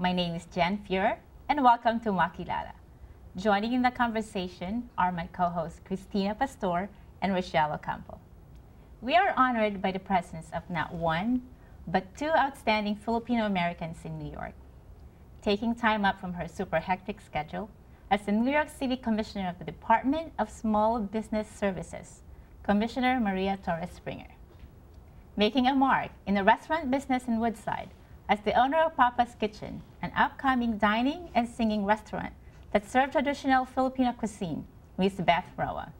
My name is Jen Fuhrer, and welcome to Makilala. Joining in the conversation are my co-hosts Cristina Pastor and Rachelle Ocampo. We are honored by the presence of not one, but two outstanding Filipino Americans in New York. Taking time up from her super hectic schedule as the New York City Commissioner of the Department of Small Business Services, Commissioner Maria Torres Springer. Making a mark in the restaurant business in Woodside as the owner of Papa's Kitchen, an upcoming dining and singing restaurant that serves traditional Filipino cuisine, Miss Beth Roa.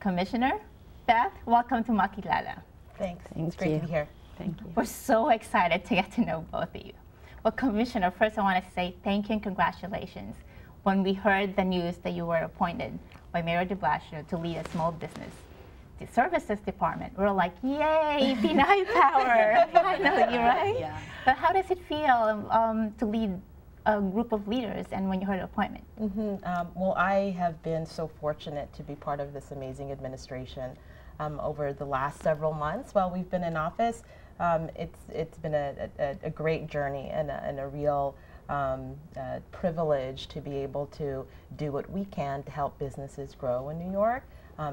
Commissioner, Beth, welcome to Makilala. Thanks. Thank it's great you. to be here. Thank you. We're so excited to get to know both of you. Well, Commissioner, first I want to say thank you and congratulations. When we heard the news that you were appointed by Mayor de Blasio to lead a small business, the services department, we were like, yay, Pinay power, finally, right? Yeah. But how does it feel to lead a group of leaders and when you heard the appointment? Well, I have been so fortunate to be part of this amazing administration over the last several months while we've been in office. It's been a great journey and a real privilege to be able to do what we can to help businesses grow in New York,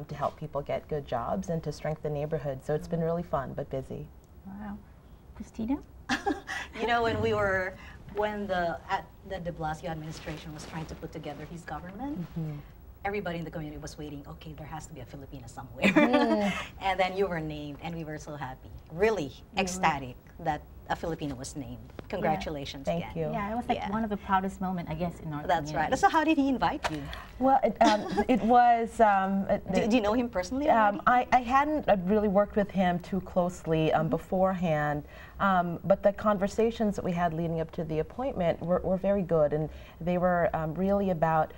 to help people get good jobs, and to strengthen neighborhoods. So it's been really fun but busy. Wow. Christina? You know, when the de Blasio administration was trying to put together his government, everybody in the community was waiting, okay, there has to be a Filipina somewhere. And then you were named, and we were so happy, really ecstatic that a Filipino was named. Congratulations Thank again. you. Yeah, it was like one of the proudest moments, I guess, in our That's community. right. So how did he invite you? Well, it was... Do you know him personally? I hadn't really worked with him too closely beforehand, but the conversations that we had leading up to the appointment were very good, and they were really about,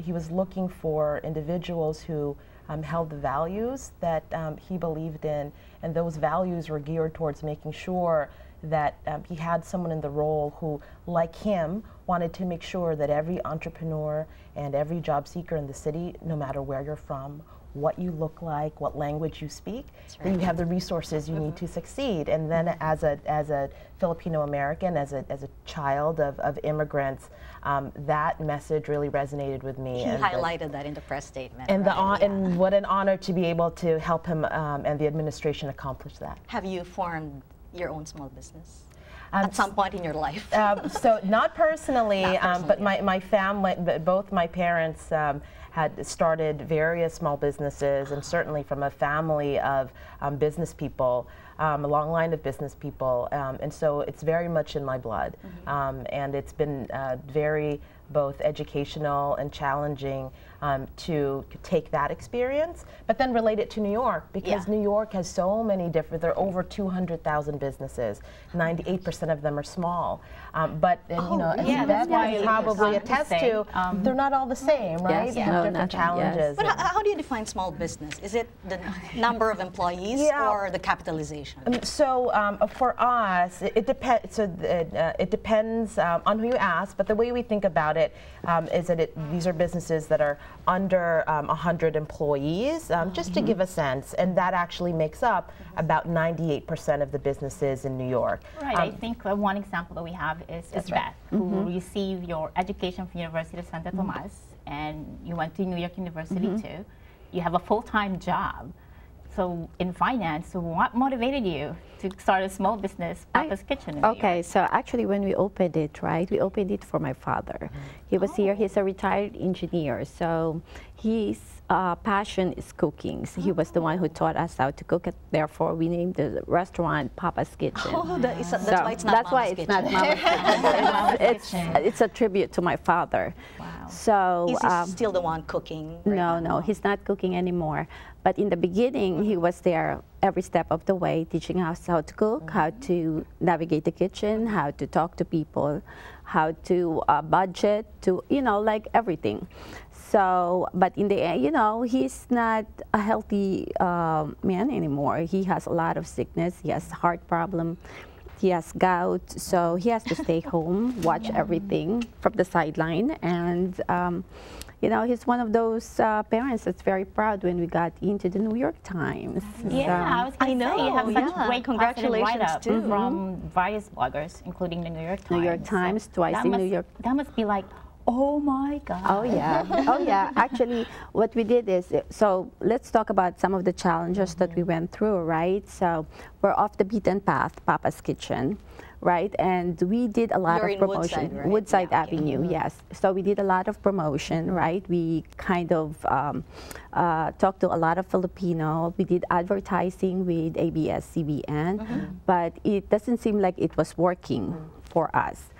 he was looking for individuals who held the values that he believed in, and those values were geared towards making sure that he had someone in the role who, like him, wanted to make sure that every entrepreneur and every job seeker in the city, no matter where you're from, what you look like, what language you speak, that you have the resources you need to succeed. And then as a Filipino American, as a child of immigrants, that message really resonated with me. He highlighted that in the press statement. And, right? and what an honor to be able to help him and the administration accomplish that. Have you formed your own small business at some point in your life? So not personally, but yeah. my family, both my parents had started various small businesses, and certainly from a family of business people, a long line of business people, and so it's very much in my blood. And it's been very both educational and challenging to take that experience, but then relate it to New York, because New York has so many different, there are over 200,000 businesses, 98% of them are small. But you know, as Beth can probably attest to, they're not all the same, right? Yes, they have different challenges. But how do you define small business? Is it the number of employees or the capitalization? So for us, it depends. So it depends on who you ask. But the way we think about it is that these are businesses that are under 100 employees, just to give a sense, and that actually makes up about 98% of the businesses in New York. Right. I think one example that we have is Beth, who received your education from University of Santo Tomas, and you went to New York University too. You have a full-time job. So in finance, so what motivated you to start a small business, Papa's Kitchen in New York? So actually when we opened it, right, we opened it for my father. He was here, he's a retired engineer, so his passion is cooking. So he was the one who taught us how to cook it, therefore we named the restaurant Papa's Kitchen. Oh, that's why it's not Mama's Kitchen. Mama's Kitchen. It's a tribute to my father. Wow. So is he still the one cooking? Right no, he's not cooking anymore. But in the beginning, he was there every step of the way, teaching us how to cook, how to navigate the kitchen, how to talk to people, how to budget, to, you know, like everything. So, but in the end, you know, he's not a healthy man anymore. He has a lot of sickness. He has heart problem. He has gout. So he has to stay home, watch everything from the sideline. And you know, he's one of those parents that's very proud when we got into the New York Times. Yeah, I was going to say, you have such yeah. great Congratulations write-up too. from various bloggers, including the New York Times. New York Times, twice that in must, New York. That must be like, oh my God. Oh yeah, oh yeah. Actually, what we did is, so let's talk about some of the challenges that we went through, right? So we're off the beaten path, Papa's Kitchen, right? And we did a lot You're of in promotion. Woodside, right? Woodside Yeah, okay. Avenue, yes. So we did a lot of promotion, right? We kind of talked to a lot of Filipino. We did advertising with ABS-CBN, but it doesn't seem like it was working for us.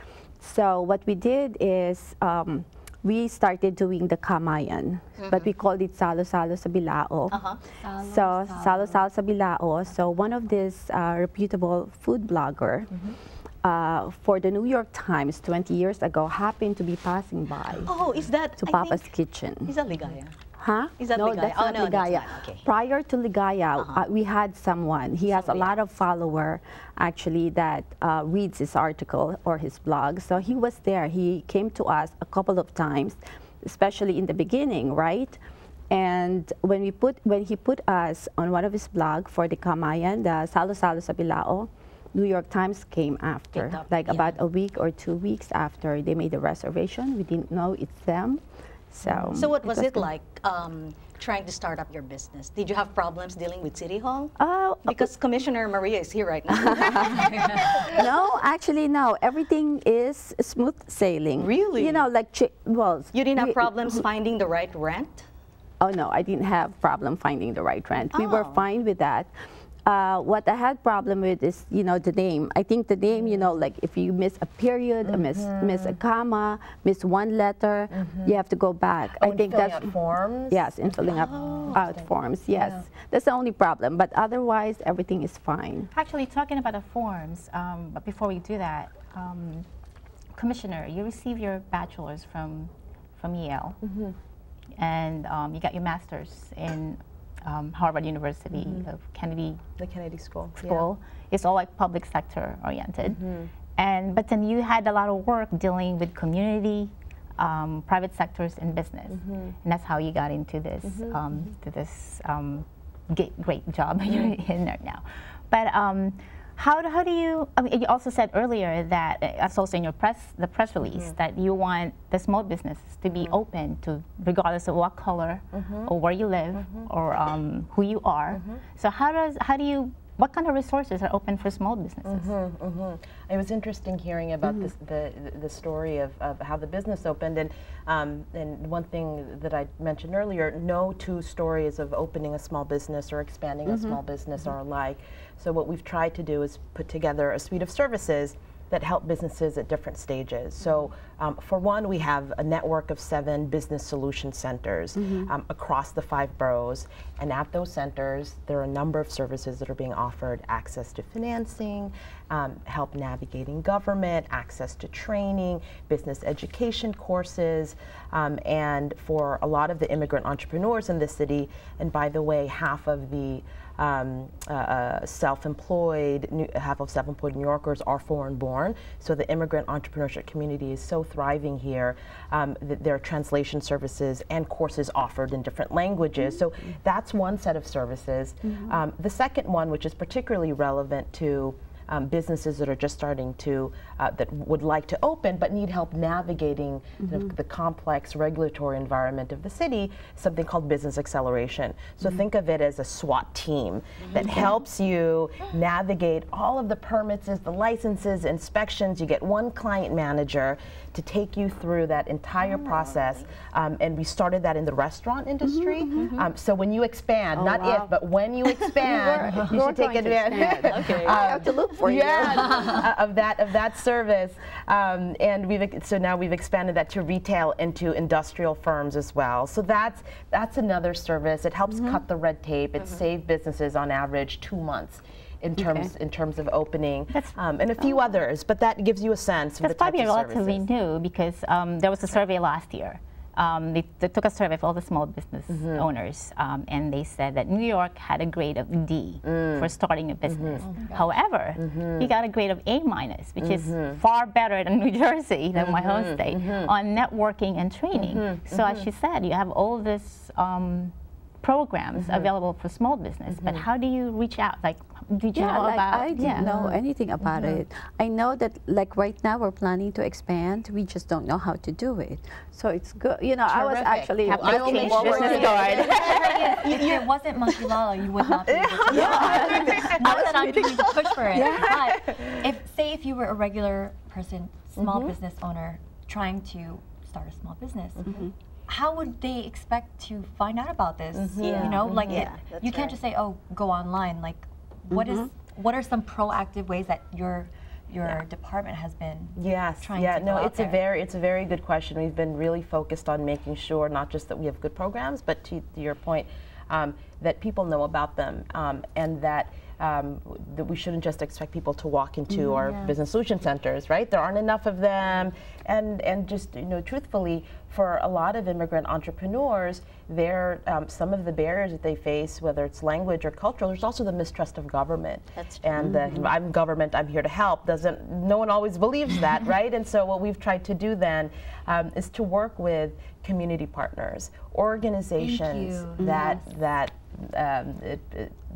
So what we did is we started doing the kamayan, but we called it Salo-Salo sa Bilao. So Salo-Salo sa Bilao. So one of these reputable food blogger for the New York Times 20 years ago happened to be passing by Oh, is that to Papa's Kitchen. Is that Ligaya? Huh? Is that no, Ligaya? that's Oh, not no, that's Ligaya. not. Okay. Prior to Ligaya, we had someone. He has a lot of follower, actually, that reads his article or his blog. So he was there. He came to us a couple of times, especially in the beginning, right? And when he put us on one of his blogs for the Kamayan, the Salo-Salo sa Bilao, New York Times came after, Picked up, like yeah. about a week or 2 weeks after they made the reservation. We didn't know it's them. So So what was it like trying to start up your business? Did you have problems dealing with City Hall? Because Commissioner Maria is here right now. No, actually, no. Everything is smooth sailing. Really? You know, like, well... You didn't have problems finding the right rent? Oh, no, I didn't have problem finding the right rent. We were Oh. fine with that. What I had problem with is, you know, the name. I think the name, you know, like if you miss a period, miss a comma, miss one letter, you have to go back. I think filling that's out forms. Yes, in filling out forms. Yes, that's the only problem. But otherwise, everything is fine. Actually, talking about the forms, but before we do that, Commissioner, you received your bachelor's from Yale, and you got your master's in Harvard University of Kennedy The Kennedy School. School. It's all like public sector oriented, but then you had a lot of work dealing with community, private sectors, and business, and that's how you got into this great job you're in there now. But how do you? I mean, you also said earlier that that's also in your the press release that you want the small businesses to be open to, regardless of what color or where you live or who you are. So what kind of resources are open for small businesses? It was interesting hearing about the story of how the business opened, and one thing that I mentioned earlier, no two stories of opening a small business or expanding a small business are alike. So what we've tried to do is put together a suite of services that help businesses at different stages. So for one, we have a network of 7 business solution centers across the 5 boroughs. And at those centers, there are a number of services that are being offered: access to financing, help navigating government, access to training, business education courses, and for a lot of the immigrant entrepreneurs in the city, and by the way, half of self-employed New Yorkers are foreign-born, so the immigrant entrepreneurship community is so thriving here that there are translation services and courses offered in different languages. So that's one set of services. The second one, which is particularly relevant to businesses that are just starting to, that would like to open but need help navigating the complex regulatory environment of the city, something called business acceleration. So think of it as a SWAT team that helps you navigate all of the permits, the licenses, inspections. You get one client manager to take you through that entire process. And we started that in the restaurant industry. So when you expand, not if, but when you expand, you should take advantage. Okay. I have to look for you. of that service. And so now we've expanded that to retail into industrial firms as well. So that's another service. It helps cut the red tape. It saves businesses on average 2 months in terms of opening, and a few others. But that gives you a sense of the types of services. That's probably relatively new, because there was a survey last year they took a survey of all the small business owners, and they said that New York had a grade of D for starting a business. However, he got a grade of A-, which is far better than New Jersey, than my home state, on networking and training. So as she said, you have all this programs available for small business, but how do you reach out? Like, did you know about? I didn't know anything about it. I know that, like, right now we're planning to expand. We just don't know how to do it. So it's good. You know, I was actually If it wasn't Makilala, you would not be able to. Not that I'm trying to push for it, but if you were a regular person, small business owner, trying to start a small business, how would they expect to find out about this? You know, like you can't just say, "Oh, go online." Like, what are some proactive ways that your department has been trying to go out there? It's a very good question. We've been really focused on making sure not just that we have good programs, but to your point, that people know about them, and that we shouldn't just expect people to walk into our business solution centers, right? There aren't enough of them, and just, you know, truthfully, for a lot of immigrant entrepreneurs, some of the barriers that they face, whether it's language or cultural, there's also the mistrust of government. That's true. And I'm government, I'm here to help. No one always believes that, right? And so what we've tried to do then is to work with community partners, organizations that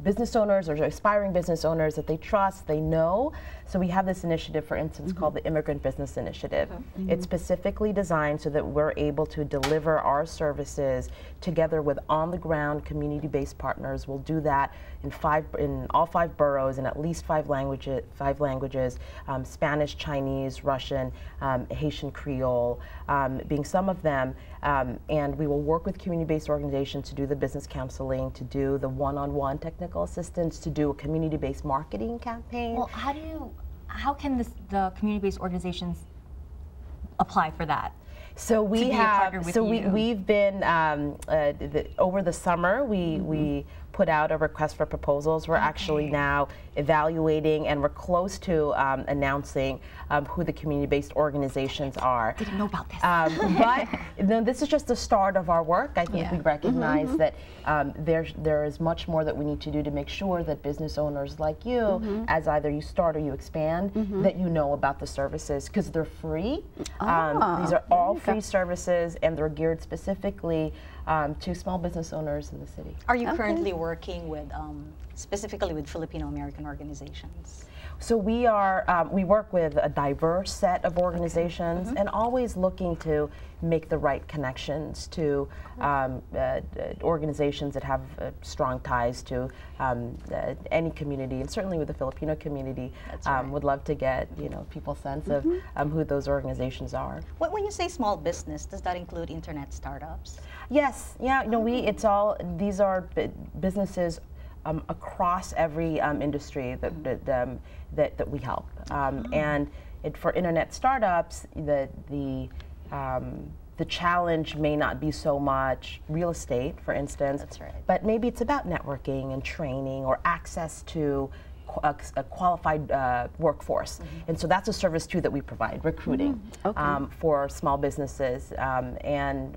business owners or aspiring business owners that they trust, they know. So we have this initiative, for instance, called the Immigrant Business Initiative. It's specifically designed so that we're able to deliver our services together with on-the-ground community-based partners. We'll do that in all 5 boroughs in at least 5 languages, Spanish, Chinese, Russian, Haitian Creole, being some of them. And we will work with community-based organizations to do the business counseling, to do the one-on-one technical assistance, to do a community-based marketing campaign. Well, how can the community-based organizations apply for that? So we've been over the summer we put out a request for proposals. We're actually now evaluating, and we're close to announcing who the community-based organizations are. Didn't know about this. But no, this is just the start of our work. I think we recognize that there is much more that we need to do to make sure that business owners like you, as either you start or you expand, that you know about the services, because they're free. These are all free services, and they're geared specifically to small business owners in the city. Are you currently working with, specifically with Filipino-American organizations? So we work with a diverse set of organizations, and always looking to make the right connections to organizations that have strong ties to any community, and certainly with the Filipino community. Would love to get people's sense of who those organizations are. When you say small business, does that include internet startups? Yes, these are businesses across every industry that we help, and for internet startups, the challenge may not be so much real estate, for instance, but maybe it's about networking and training or access to a qualified workforce. And so that's a service too that we provide, recruiting for small businesses. And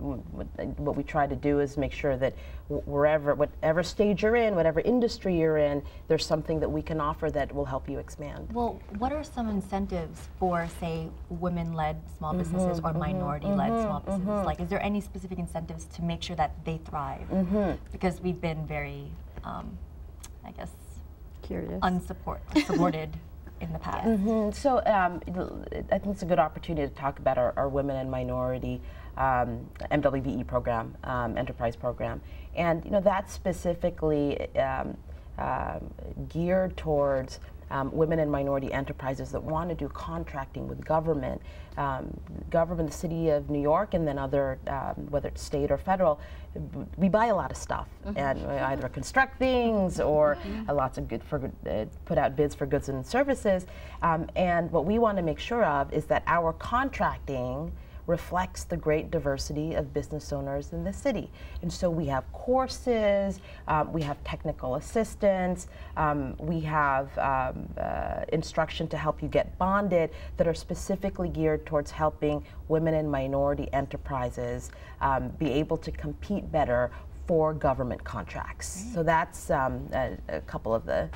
what we try to do is make sure that whatever stage you're in, whatever industry you're in, there's something that we can offer that will help you expand. Well, what are some incentives for, say, women-led small businesses or minority-led small businesses? Like, is there any specific incentives to make sure that they thrive? Because we've been very, I guess, unsupported in the past. So I think it's a good opportunity to talk about our Women and Minority MWBE program, enterprise program. And that's specifically geared towards women and minority enterprises that want to do contracting with government, the city of New York, and then other, whether it's state or federal. We buy a lot of stuff, and either construct things or lots of put out bids for goods and services. And what we want to make sure of is that our contracting reflects the great diversity of business owners in the city. And so we have courses, we have technical assistance, we have instruction to help you get bonded that are specifically geared towards helping women and minority enterprises be able to compete better for government contracts. So that's a couple of the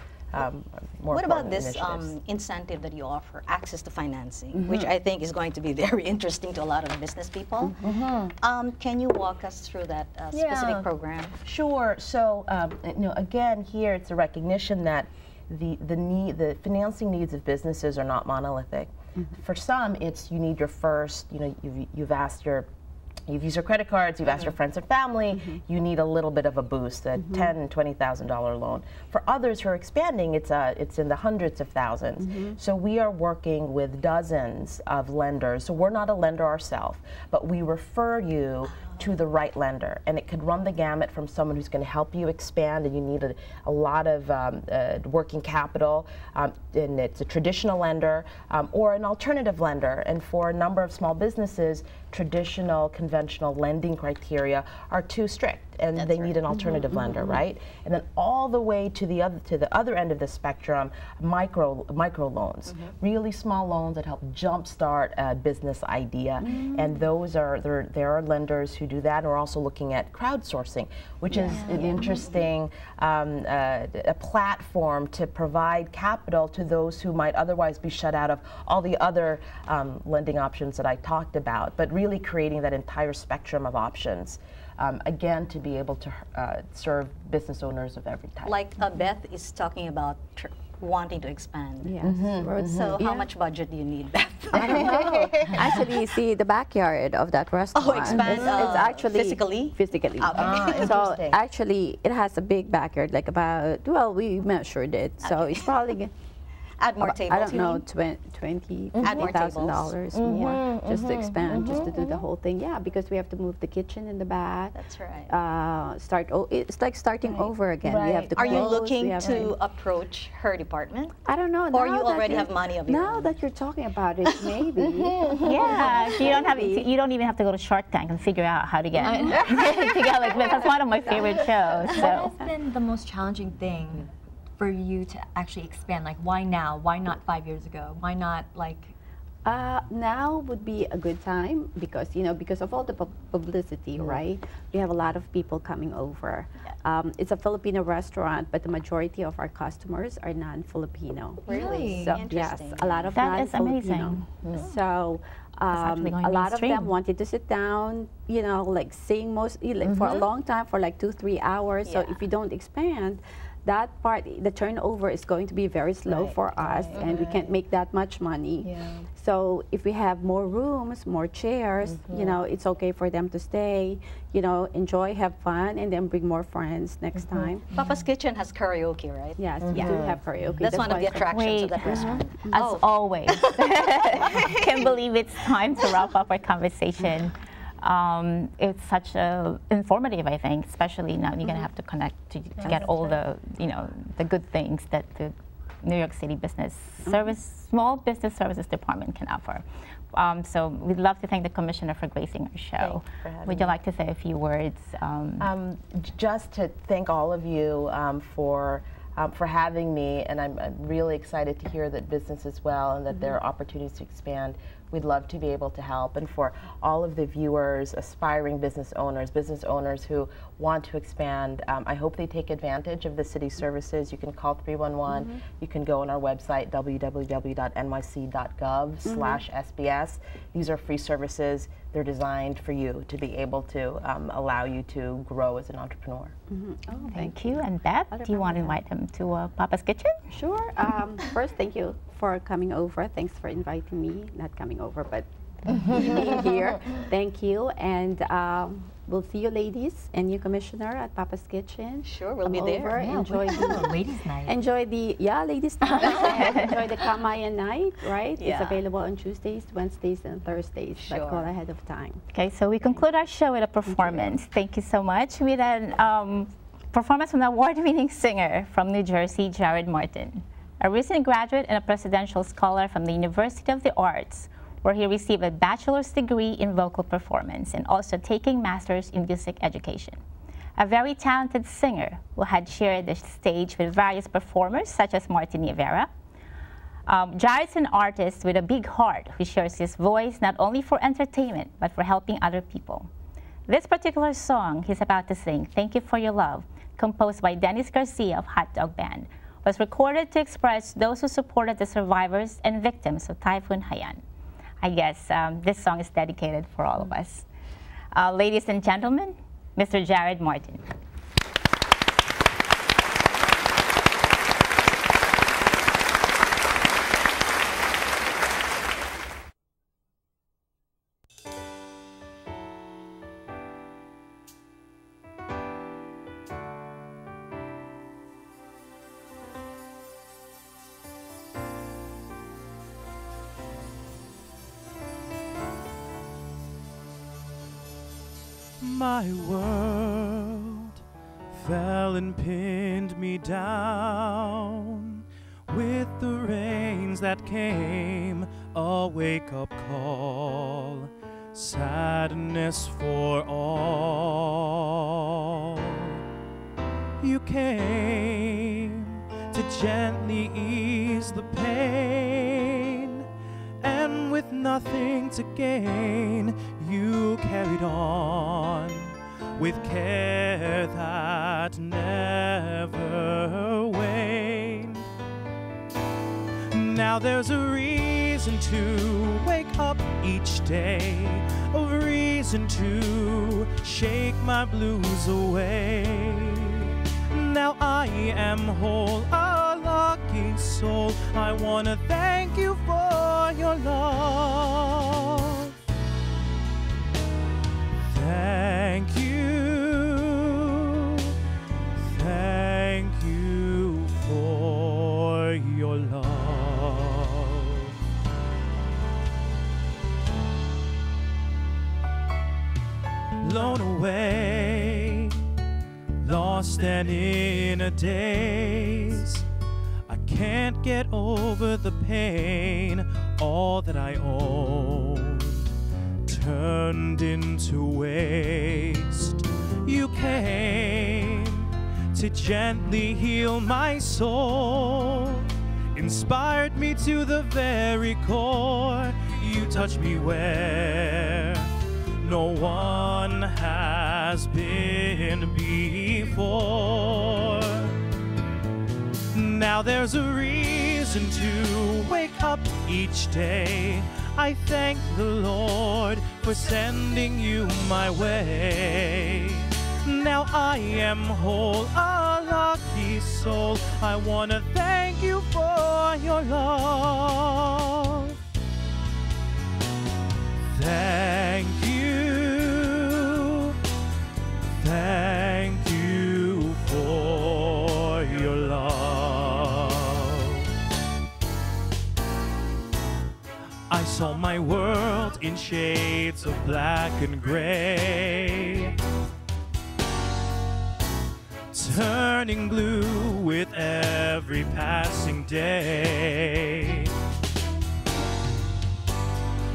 more What about this initiatives. incentive that you offer, access to financing, which I think is going to be very interesting to a lot of business people? Can you walk us through that specific program? Sure. So, again, here it's a recognition that the financing needs of businesses are not monolithic. For some, it's you need your first. You've used your credit cards, you've asked your friends and family, you need a little bit of a boost, a $10,000, $20,000 loan. For others who are expanding, it's in the hundreds of thousands. So we are working with dozens of lenders. So we're not a lender ourselves, but we refer you to the right lender, and it could run the gamut from someone who's going to help you expand and you need a lot of working capital, and it's a traditional lender, or an alternative lender. And for a number of small businesses, traditional, conventional lending criteria are too strict, and they need an alternative lender, right? And then all the way to the other end of the spectrum, micro loans, really small loans that help jumpstart a business idea. And those there are lenders who do that. And we're also looking at crowdsourcing, which is an interesting a platform to provide capital to those who might otherwise be shut out of all the other lending options that I talked about, but really creating that entire spectrum of options. Again, to be able to serve business owners of every type. Like Beth is talking about wanting to expand. Yes. So how much budget do you need, Beth? I don't know. Actually, you see the backyard of that restaurant. Expand it's actually physically? Physically. So actually, it has a big backyard, like about, well, we measured it. So it's probably Add more tables. I don't know, $20,000 more just to expand, just to do the whole thing. Yeah, because we have to move the kitchen in the back. That's right. It's like starting over again. We have to Are you close, looking to approach her department? I don't know. Or you already have money of your Now own? that you're talking about it, maybe. Yeah, so you don't even have to go to Shark Tank and figure out how to get together like this. That's one of my favorite shows. What So. has been the most challenging thing for you to actually expand? Like, why now? Why not 5 years ago? Why not like? Now would be a good time because because of all the publicity, right? We have a lot of people coming over. It's a Filipino restaurant, but the majority of our customers are non-Filipino. Really? So, yes, a lot of That is non-Filipino. So a lot of them wanted to sit down, like sing for a long time, for like 2-3 hours. So if you don't expand, that part, the turnover is going to be very slow for us, and we can't make that much money. So if we have more rooms, more chairs, it's okay for them to stay, enjoy, have fun, and then bring more friends next time. Papa's Kitchen has karaoke, right? Yes, we do have karaoke. That's one of the attractions of that restaurant. As always. Can't believe it's time to wrap up our conversation. It's such informative, I think, especially now you're going to have to connect to get all the, the good things that the New York City Business Service, Small Business Services Department can offer. So we'd love to thank the Commissioner for gracing our show. Would you like to say a few words? Just to thank all of you for having me, and I'm really excited to hear that business is well and that there are opportunities to expand. We'd love to be able to help. And for all of the viewers, aspiring business owners who want to expand, I hope they take advantage of the city services. You can call 311. You can go on our website, www.nyc.gov/SBS. These are free services. They're designed for you to be able to allow you to grow as an entrepreneur. Oh, thank you. And Beth, do you want to invite them to Papa's Kitchen? Sure. First, thank you for coming over. Thanks for inviting me. Not coming over, but being here. Thank you. And we'll see you ladies and new commissioner at Papa's Kitchen. Sure, we'll be there. Enjoy the ladies' night. Enjoy the ladies' night. Enjoy the Kamayan night, right? It's available on Tuesdays, Wednesdays, and Thursdays. But call ahead of time. Okay, so we conclude our show with a performance. Thank you so much. With a performance from the award-winning singer from New Jersey, Jared Morton. A recent graduate and a presidential scholar from the University of the Arts, where he received a bachelor's degree in vocal performance and also taking master's in music education. A very talented singer who had shared the stage with various performers such as Morton. Jared's an artist with a big heart who shares his voice not only for entertainment but for helping other people. This particular song he's about to sing, Thank You for Your Love, composed by Dennis Garcia of Hot Dog Band, was recorded to express those who supported the survivors and victims of Typhoon Haiyan. I guess this song is dedicated for all of us. Ladies and gentlemen, Mr. Jared Morton. My world fell and pinned me down with the rains that came, a wake-up call, sadness for all. You came to gently ease the pain, and with nothing to gain, you carried on with care that never waned. Now there's a reason to wake up each day, a reason to shake my blues away. Now I am whole, a lucky soul. I want to thank you for your love. Thank you for your love. Blown away, lost and in a daze, I can't get over the pain. All that I own turned into waste. You came to gently heal my soul, inspired me to the very core. You touched me where no one has been before. Now there's a reason to wake up each day. I thank the Lord for sending you my way. Now I am whole, a lucky soul. I want to thank you for your love. Thank you for your love. I saw my world in shades of black and gray, turning blue with every passing day.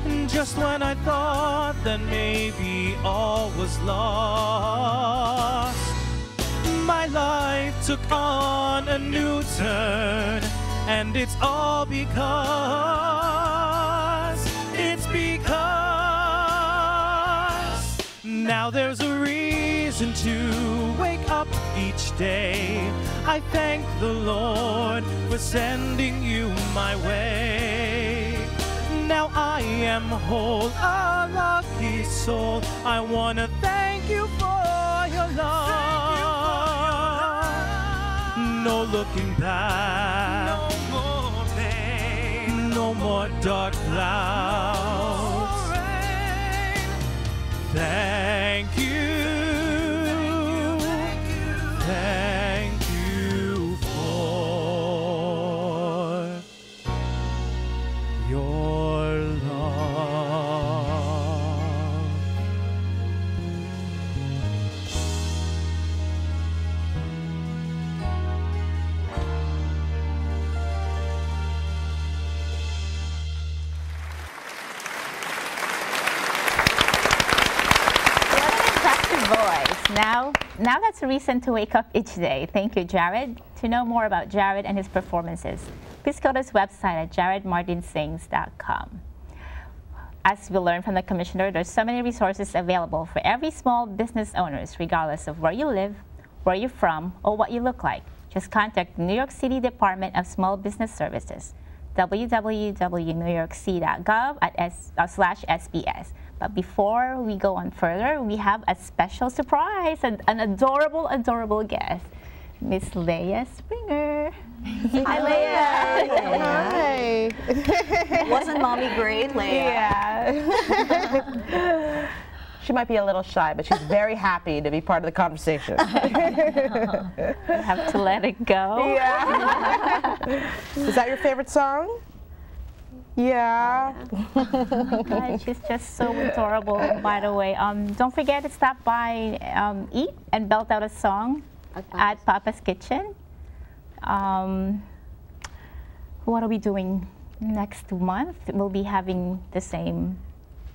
And just when I thought that maybe all was lost, my life took on a new turn, and it's all because now there's a reason to wake up each day. I thank the Lord for sending you my way. Now I am whole, a lucky soul. I want to thank you for your love. No looking back, no more pain, no more dark clouds. Thank you for your love. Now that's a reason to wake up each day. Thank you, Jared. To know more about Jared and his performances, please go to his website at jaredmartinsings.com. As we learned from the Commissioner, there's so many resources available for every small business owners, regardless of where you live, where you're from, or what you look like. Just contact the New York City Department of Small Business Services, www.newyorkcity.gov/SBS. But before we go on further, we have a special surprise, an adorable, adorable guest, Miss Leah Springer. Hi, Leah. Hi. Wasn't mommy great, Leah? Yeah. She might be a little shy, but she's very happy to be part of the conversation. Have to let it go. Yeah. Is that your favorite song? Yeah. God, she's just so adorable. By the way, don't forget to stop by, eat, and belt out a song at Papa's Kitchen. What are we doing next month? We'll be having the same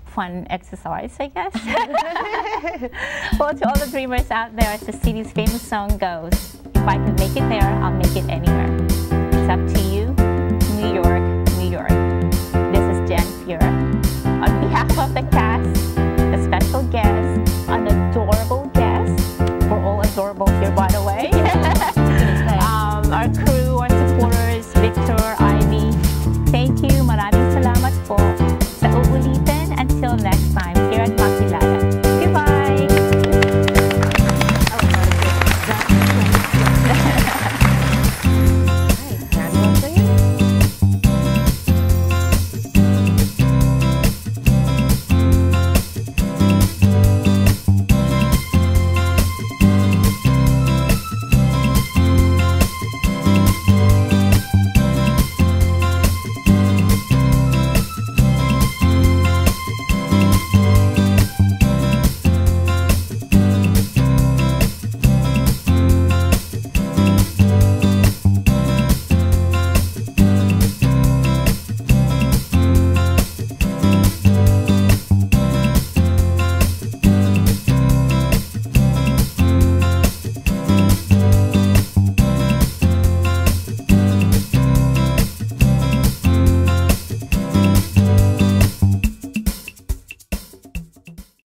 fun exercise, I guess. Well, to all the dreamers out there, as the city's famous song goes, if I can make it there, I'll make it anywhere. It's up to you, New York, New York. This is Jen Fiora. On behalf of the cast, the special guest, an adorable guest, we're all adorable here, by the way. Our crew, our supporters, Victor, Ivy, thank you. Maraming salamat po.